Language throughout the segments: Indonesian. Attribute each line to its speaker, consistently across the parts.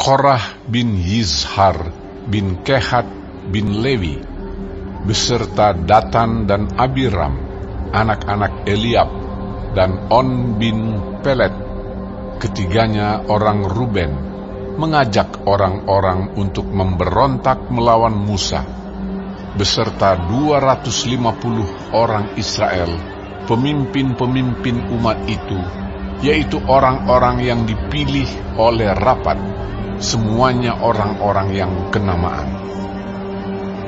Speaker 1: Korah bin Yizhar bin Kehat bin Lewi, beserta Datan dan Abiram, anak-anak Eliab, dan On bin Pelet, ketiganya orang Ruben, mengajak orang-orang untuk memberontak melawan Musa, beserta 250 orang Israel, pemimpin-pemimpin umat itu, yaitu orang-orang yang dipilih oleh rapat, semuanya orang-orang yang kenamaan.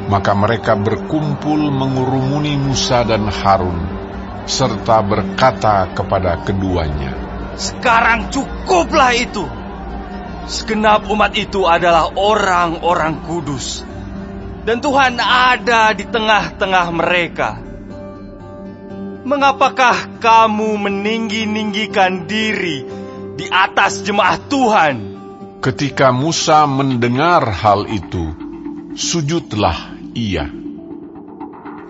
Speaker 1: Maka mereka berkumpul mengurumuni Musa dan Harun, serta berkata kepada keduanya,
Speaker 2: "Sekarang cukuplah itu. Segenap umat itu adalah orang-orang kudus, dan Tuhan ada di tengah-tengah mereka. Mengapakah kamu meninggi-ninggikan diri di atas jemaat Tuhan?"
Speaker 1: Ketika Musa mendengar hal itu, sujudlah ia.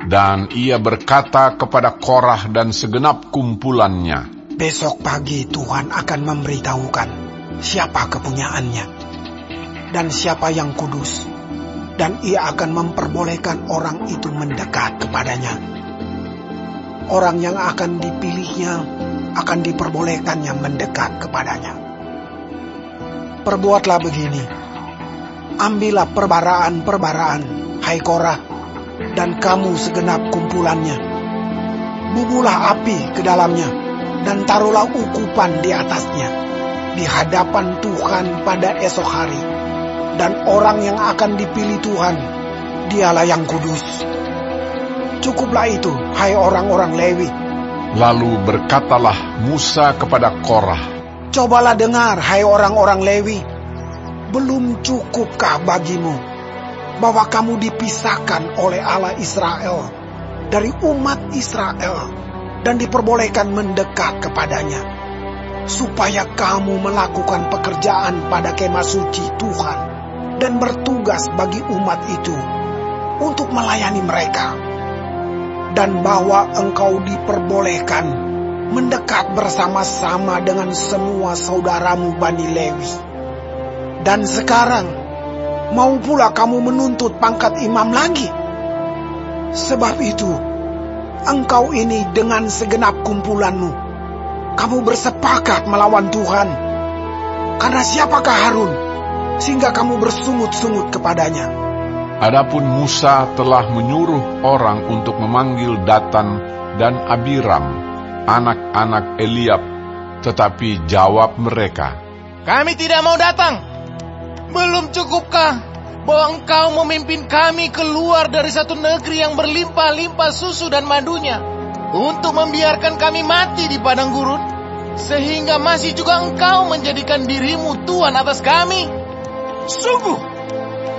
Speaker 1: Dan ia berkata kepada Korah dan segenap kumpulannya,
Speaker 3: "Besok pagi Tuhan akan memberitahukan siapa kepunyaannya dan siapa yang kudus, dan ia akan memperbolehkan orang itu mendekat kepadanya. Orang yang akan dipilihnya akan diperbolehkannya mendekat kepadanya. Perbuatlah begini, ambillah perbaraan-perbaraan, hai Korah, dan kamu segenap kumpulannya. Bubuhlah api ke dalamnya, dan taruhlah ukupan di atasnya, di hadapan Tuhan pada esok hari. Dan orang yang akan dipilih Tuhan, dialah yang kudus. Cukuplah itu, hai orang-orang Lewi."
Speaker 1: Lalu berkatalah Musa kepada Korah,
Speaker 3: "Cobalah dengar, hai orang-orang Lewi, belum cukupkah bagimu bahwa kamu dipisahkan oleh Allah Israel dari umat Israel dan diperbolehkan mendekat kepadanya, supaya kamu melakukan pekerjaan pada kemah suci Tuhan dan bertugas bagi umat itu untuk melayani mereka, dan bahwa engkau diperbolehkan mendekat bersama-sama dengan semua saudaramu Bani Lewi. Dan sekarang mau pula kamu menuntut pangkat imam lagi? Sebab itu, engkau ini dengan segenap kumpulanmu, kamu bersepakat melawan Tuhan. Karena siapakah Harun, sehingga kamu bersungut-sungut kepadanya?"
Speaker 1: Adapun Musa telah menyuruh orang untuk memanggil Datan dan Abiram, anak-anak Eliab, tetapi jawab mereka,
Speaker 4: "Kami tidak mau datang. Belum cukupkah bahwa engkau memimpin kami keluar dari satu negeri yang berlimpah-limpah susu dan madunya, untuk membiarkan kami mati di padang gurun, sehingga masih juga engkau menjadikan dirimu Tuhan atas kami?
Speaker 2: Sungguh,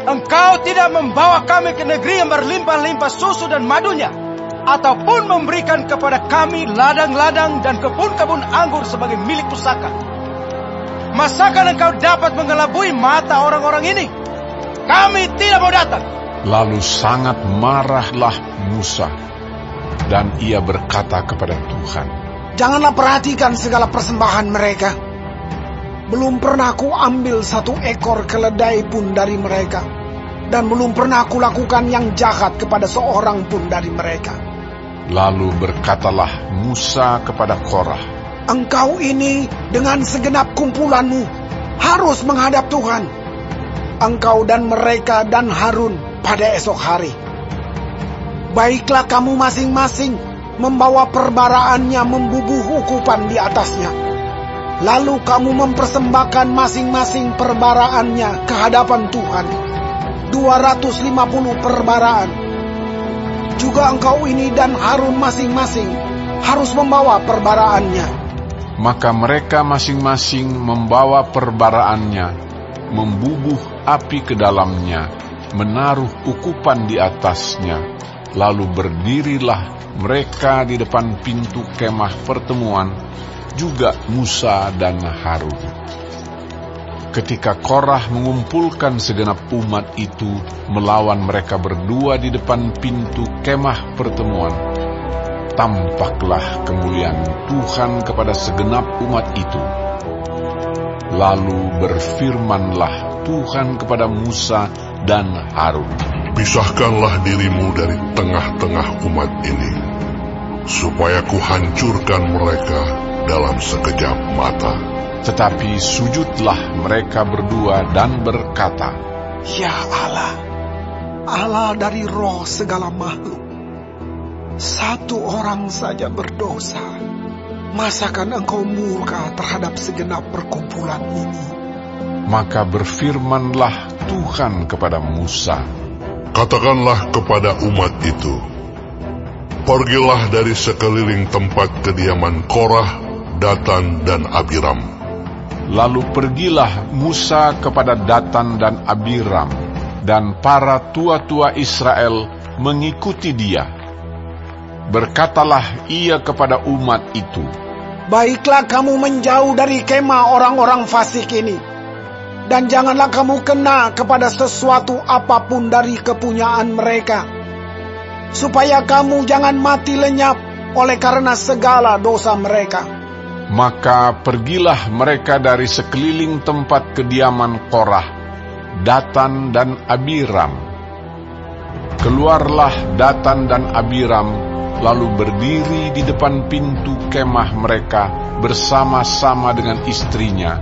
Speaker 2: engkau tidak membawa kami ke negeri yang berlimpah-limpah susu dan madunya, ataupun memberikan kepada kami ladang-ladang dan kebun-kebun anggur sebagai milik pusaka. Masakan engkau dapat mengelabui mata orang-orang ini? Kami tidak mau datang."
Speaker 1: Lalu sangat marahlah Musa, dan ia berkata kepada Tuhan,
Speaker 3: "Janganlah perhatikan segala persembahan mereka. Belum pernah aku ambil satu ekor keledai pun dari mereka, dan belum pernah aku lakukan yang jahat kepada seorang pun dari mereka."
Speaker 1: Lalu berkatalah Musa kepada Korah,
Speaker 3: "Engkau ini dengan segenap kumpulanmu harus menghadap Tuhan, engkau dan mereka dan Harun pada esok hari. Baiklah kamu masing-masing membawa perbaraannya membubuh ukupan di atasnya. Lalu kamu mempersembahkan masing-masing perbaraannya ke hadapan Tuhan, 250 perbaraan. Juga engkau ini dan Harun masing-masing harus membawa perbaraannya."
Speaker 1: Maka mereka masing-masing membawa perbaraannya, membubuh api ke dalamnya, menaruh ukupan di atasnya. Lalu berdirilah mereka di depan pintu kemah pertemuan, juga Musa dan Harun. Ketika Korah mengumpulkan segenap umat itu melawan mereka berdua di depan pintu kemah pertemuan, tampaklah kemuliaan Tuhan kepada segenap umat itu. Lalu berfirmanlah Tuhan kepada Musa dan Harun,
Speaker 5: "Pisahkanlah dirimu dari tengah-tengah umat ini, supaya kuhancurkan mereka dalam sekejap mata."
Speaker 1: Tetapi sujudlah mereka berdua dan berkata,
Speaker 3: Ya Allah, Allah dari roh segala makhluk, satu orang saja berdosa. Masakan engkau murka terhadap segenap perkumpulan ini?
Speaker 1: Maka berfirmanlah Tuhan kepada Musa,
Speaker 5: "Katakanlah kepada umat itu, pergilah dari sekeliling tempat kediaman Korah, Datan, dan Abiram."
Speaker 1: Lalu pergilah Musa kepada Datan dan Abiram, dan para tua-tua Israel mengikuti dia. Berkatalah ia kepada umat itu,
Speaker 3: Baiklah kamu menjauh dari kemah orang-orang fasik ini, dan janganlah kamu kena kepada sesuatu apapun dari kepunyaan mereka, supaya kamu jangan mati lenyap oleh karena segala dosa mereka.
Speaker 1: Maka pergilah mereka dari sekeliling tempat kediaman Korah, Datan dan Abiram. Keluarlah Datan dan Abiram, lalu berdiri di depan pintu kemah mereka bersama-sama dengan istrinya,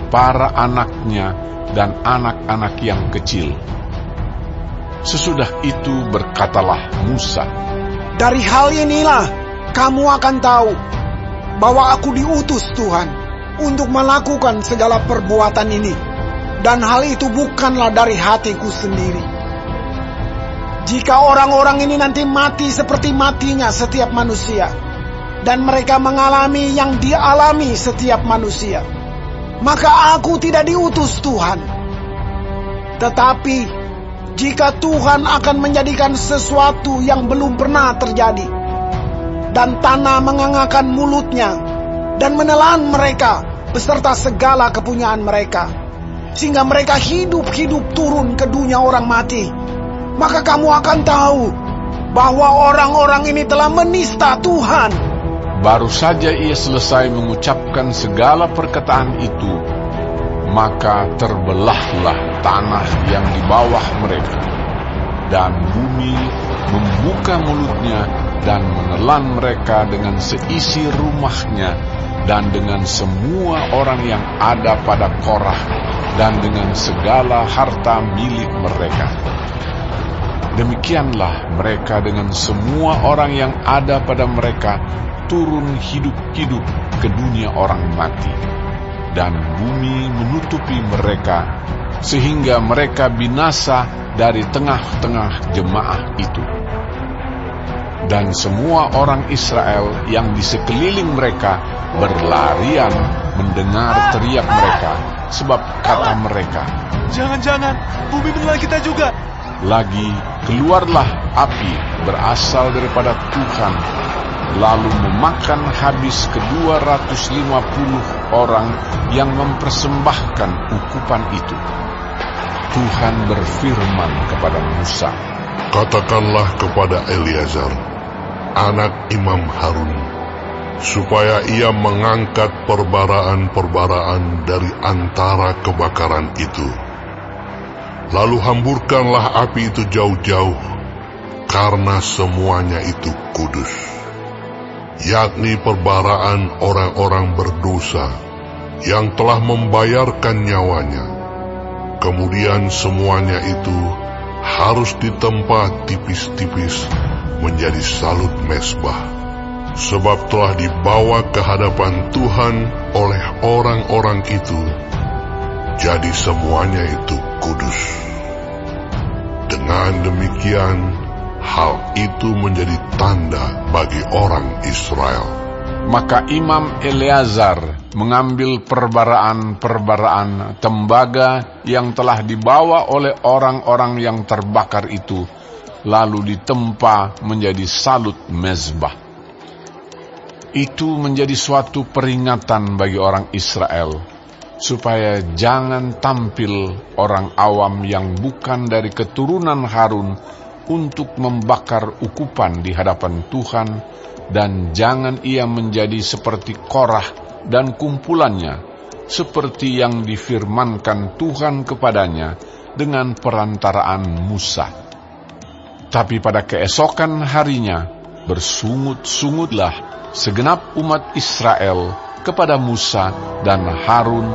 Speaker 1: para anaknya, dan anak-anak yang kecil. Sesudah itu berkatalah Musa,
Speaker 3: Dari hal inilah kamu akan tahu bahwa aku diutus Tuhan untuk melakukan segala perbuatan ini, dan hal itu bukanlah dari hatiku sendiri. Jika orang-orang ini nanti mati seperti matinya setiap manusia, dan mereka mengalami yang dialami setiap manusia, maka aku tidak diutus Tuhan. Tetapi jika Tuhan akan menjadikan sesuatu yang belum pernah terjadi, dan tanah mengangakkan mulutnya dan menelan mereka beserta segala kepunyaan mereka, sehingga mereka hidup-hidup turun ke dunia orang mati, maka kamu akan tahu bahwa orang-orang ini telah menista Tuhan.
Speaker 1: Baru saja ia selesai mengucapkan segala perkataan itu, maka terbelahlah tanah yang di bawah mereka, dan bumi membuka mulutnya dan menelan mereka dengan seisi rumahnya, dan dengan semua orang yang ada pada Korah, dan dengan segala harta milik mereka. Demikianlah mereka dengan semua orang yang ada pada mereka turun hidup-hidup ke dunia orang mati, dan bumi menutupi mereka, sehingga mereka binasa dari tengah-tengah jemaah itu. Dan semua orang Israel yang di sekeliling mereka berlarian mendengar teriak mereka, sebab kata mereka,
Speaker 4: Jangan-jangan bumi menelan kita juga.
Speaker 1: Lagi keluarlah api berasal daripada Tuhan, lalu memakan habis ke-250 orang yang mempersembahkan ukupan itu. Tuhan berfirman kepada Musa,
Speaker 5: "Katakanlah kepada Eleazar, anak Imam Harun, supaya ia mengangkat perbaraan-perbaraan dari antara kebakaran itu. Lalu hamburkanlah api itu jauh-jauh, karena semuanya itu kudus, yakni perbaraan orang-orang berdosa yang telah membayarkan nyawanya. Kemudian semuanya itu harus ditempa tipis-tipis menjadi salut mezbah, sebab telah dibawa ke hadapan Tuhan oleh orang-orang itu, jadi semuanya itu kudus. Dengan demikian, hal itu menjadi tanda bagi orang Israel."
Speaker 1: Maka Imam Eleazar mengambil perbaraan-perbaraan tembaga yang telah dibawa oleh orang-orang yang terbakar itu, lalu ditempa menjadi salut mezbah. Itu menjadi suatu peringatan bagi orang Israel, supaya jangan tampil orang awam yang bukan dari keturunan Harun untuk membakar ukupan di hadapan Tuhan, dan jangan ia menjadi seperti Korah dan kumpulannya, seperti yang difirmankan Tuhan kepadanya dengan perantaraan Musa. Tapi pada keesokan harinya, bersungut-sungutlah segenap umat Israel kepada Musa dan Harun,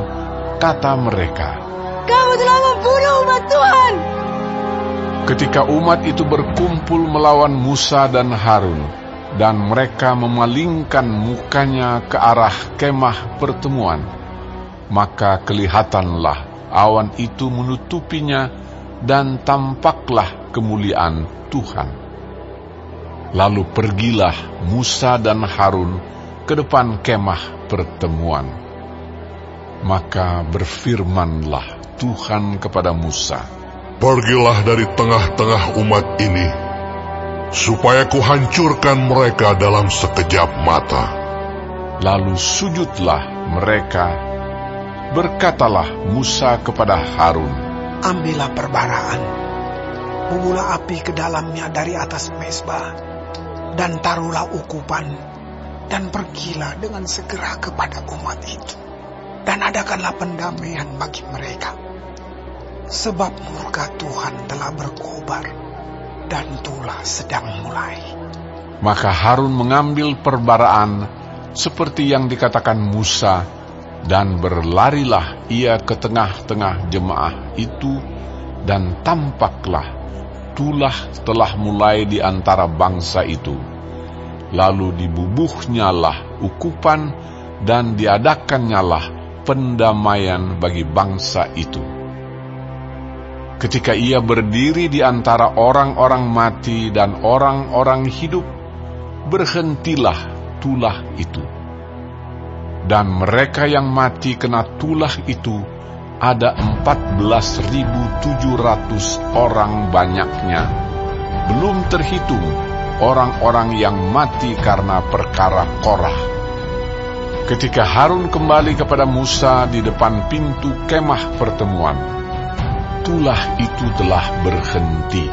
Speaker 1: kata mereka,
Speaker 6: "Kamu telah membunuh umat Tuhan."
Speaker 1: Ketika umat itu berkumpul melawan Musa dan Harun, dan mereka memalingkan mukanya ke arah kemah pertemuan, maka kelihatanlah awan itu menutupinya dan tampaklah kemuliaan Tuhan. Lalu pergilah Musa dan Harun ke depan kemah pertemuan. Maka berfirmanlah Tuhan kepada Musa,
Speaker 5: "Pergilah dari tengah-tengah umat ini, supaya kuhancurkan mereka dalam sekejap mata."
Speaker 1: Lalu sujudlah mereka. Berkatalah Musa kepada Harun,
Speaker 3: Ambillah perbaraan, bubulah api ke dalamnya dari atas mezbah, dan taruhlah ukupan, dan pergilah dengan segera kepada umat itu, dan adakanlah pendamaian bagi mereka. Sebab murka Tuhan telah berkobar, dan tulah sedang mulai.
Speaker 1: Maka Harun mengambil perbaraan seperti yang dikatakan Musa, dan berlarilah ia ke tengah-tengah jemaah itu, dan tampaklah tulah telah mulai di antara bangsa itu. Lalu dibubuhnyalah ukupan, dan diadakannyalah pendamaian bagi bangsa itu. Ketika ia berdiri di antara orang-orang mati dan orang-orang hidup, berhentilah tulah itu. Dan mereka yang mati kena tulah itu ada 14.700 orang banyaknya, belum terhitung orang-orang yang mati karena perkara Korah. Ketika Harun kembali kepada Musa di depan pintu kemah pertemuan, tulah itu telah berhenti.